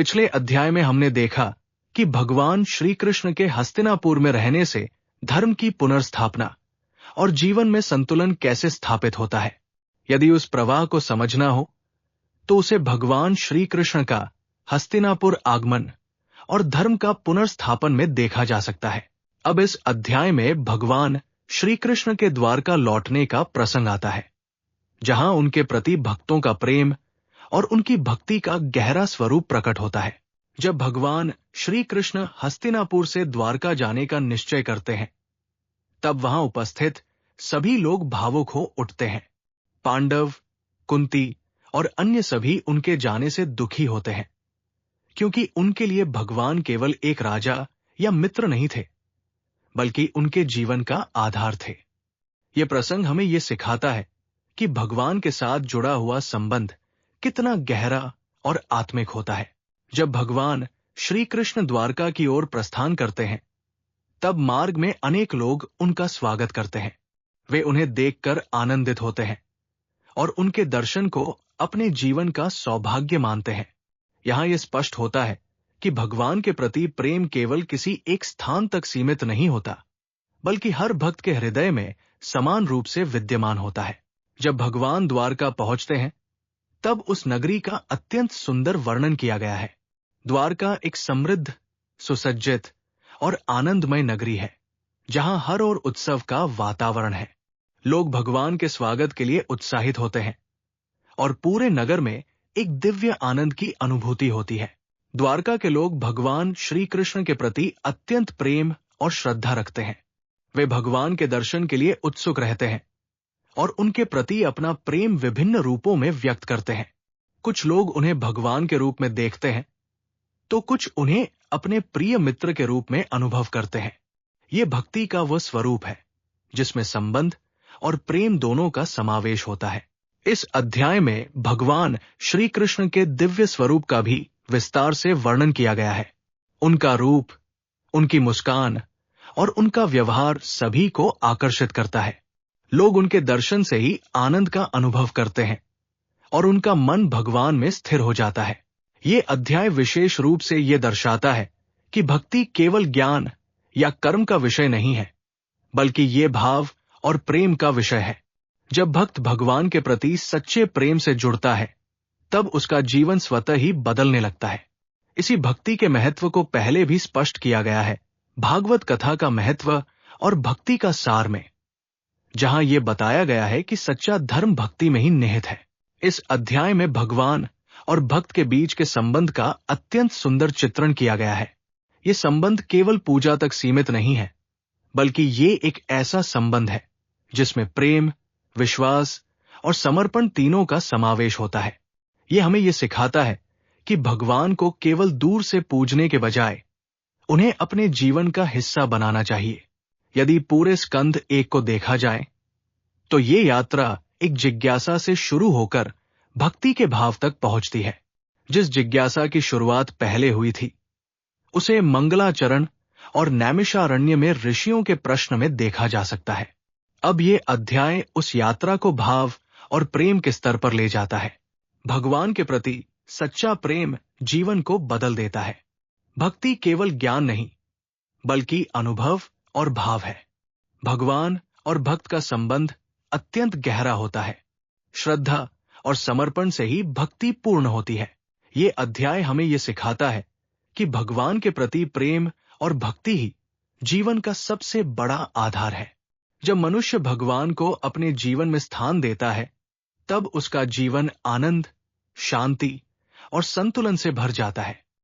पिछले अध्याय में हमने देखा कि भगवान श्री कृष्ण के हस्तिनापुर में रहने से धर्म की पुनर्स्थापना और जीवन में संतुलन कैसे स्थापित होता है। यदि उस प्रवाह को समझना हो तो उसे भगवान श्री कृष्ण का हस्तिनापुर आगमन और धर्म का पुनर्स्थापन में देखा जा सकता है। अब इस अध्याय में भगवान श्री कृष्ण के द्वारका लौटने का प्रसंग आता है, जहां उनके प्रति भक्तों का प्रेम और उनकी भक्ति का गहरा स्वरूप प्रकट होता है। जब भगवान श्री कृष्ण हस्तिनापुर से द्वारका जाने का निश्चय करते हैं, तब वहां उपस्थित सभी लोग भावुक हो उठते हैं। पांडव, कुंती और अन्य सभी उनके जाने से दुखी होते हैं, क्योंकि उनके लिए भगवान केवल एक राजा या मित्र नहीं थे, बल्कि उनके जीवन का आधार थे। यह प्रसंग हमें यह सिखाता है कि भगवान के साथ जुड़ा हुआ संबंध कितना गहरा और आत्मिक होता है। जब भगवान श्री कृष्ण द्वारका की ओर प्रस्थान करते हैं, तब मार्ग में अनेक लोग उनका स्वागत करते हैं। वे उन्हें देखकर आनंदित होते हैं और उनके दर्शन को अपने जीवन का सौभाग्य मानते हैं। यहां यह स्पष्ट होता है कि भगवान के प्रति प्रेम केवल किसी एक स्थान तक सीमित नहीं होता, बल्कि हर भक्त के हृदय में समान रूप से विद्यमान होता है। जब भगवान द्वारका पहुंचते हैं, तब उस नगरी का अत्यंत सुंदर वर्णन किया गया है। द्वारका एक समृद्ध, सुसज्जित और आनंदमय नगरी है, जहां हर ओर उत्सव का वातावरण है। लोग भगवान के स्वागत के लिए उत्साहित होते हैं और पूरे नगर में एक दिव्य आनंद की अनुभूति होती है। द्वारका के लोग भगवान श्री कृष्ण के प्रति अत्यंत प्रेम और श्रद्धा रखते हैं। वे भगवान के दर्शन के लिए उत्सुक रहते हैं और उनके प्रति अपना प्रेम विभिन्न रूपों में व्यक्त करते हैं। कुछ लोग उन्हें भगवान के रूप में देखते हैं, तो कुछ उन्हें अपने प्रिय मित्र के रूप में अनुभव करते हैं। ये भक्ति का वह स्वरूप है जिसमें संबंध और प्रेम दोनों का समावेश होता है। इस अध्याय में भगवान श्री कृष्ण के दिव्य स्वरूप का भी विस्तार से वर्णन किया गया है। उनका रूप, उनकी मुस्कान और उनका व्यवहार सभी को आकर्षित करता है। लोग उनके दर्शन से ही आनंद का अनुभव करते हैं और उनका मन भगवान में स्थिर हो जाता है। ये अध्याय विशेष रूप से ये दर्शाता है कि भक्ति केवल ज्ञान या कर्म का विषय नहीं है, बल्कि ये भाव और प्रेम का विषय है। जब भक्त भगवान के प्रति सच्चे प्रेम से जुड़ता है, तब उसका जीवन स्वतः ही बदलने लगता है। इसी भक्ति के महत्व को पहले भी स्पष्ट किया गया है भागवत कथा का महत्व और भक्ति का सार में, जहां यह बताया गया है कि सच्चा धर्म भक्ति में ही निहित है। इस अध्याय में भगवान और भक्त के बीच के संबंध का अत्यंत सुंदर चित्रण किया गया है। यह संबंध केवल पूजा तक सीमित नहीं है, बल्कि ये एक ऐसा संबंध है जिसमें प्रेम, विश्वास और समर्पण तीनों का समावेश होता है। यह हमें यह सिखाता है कि भगवान को केवल दूर से पूजने के बजाय उन्हें अपने जीवन का हिस्सा बनाना चाहिए। यदि पूरे स्कंध 1 को देखा जाए, तो ये यात्रा एक जिज्ञासा से शुरू होकर भक्ति के भाव तक पहुंचती है। जिस जिज्ञासा की शुरुआत पहले हुई थी, उसे मंगलाचरण और नैमिषारण्य में ऋषियों के प्रश्न में देखा जा सकता है। अब ये अध्याय उस यात्रा को भाव और प्रेम के स्तर पर ले जाता है। भगवान के प्रति सच्चा प्रेम जीवन को बदल देता है। भक्ति केवल ज्ञान नहीं, बल्कि अनुभव और भाव है। भगवान और भक्त का संबंध अत्यंत गहरा होता है। श्रद्धा और समर्पण से ही भक्ति पूर्ण होती है। ये अध्याय हमें ये सिखाता है कि भगवान के प्रति प्रेम और भक्ति ही जीवन का सबसे बड़ा आधार है। जब मनुष्य भगवान को अपने जीवन में स्थान देता है, तब उसका जीवन आनंद, शांति और संतुलन से भर जाता है।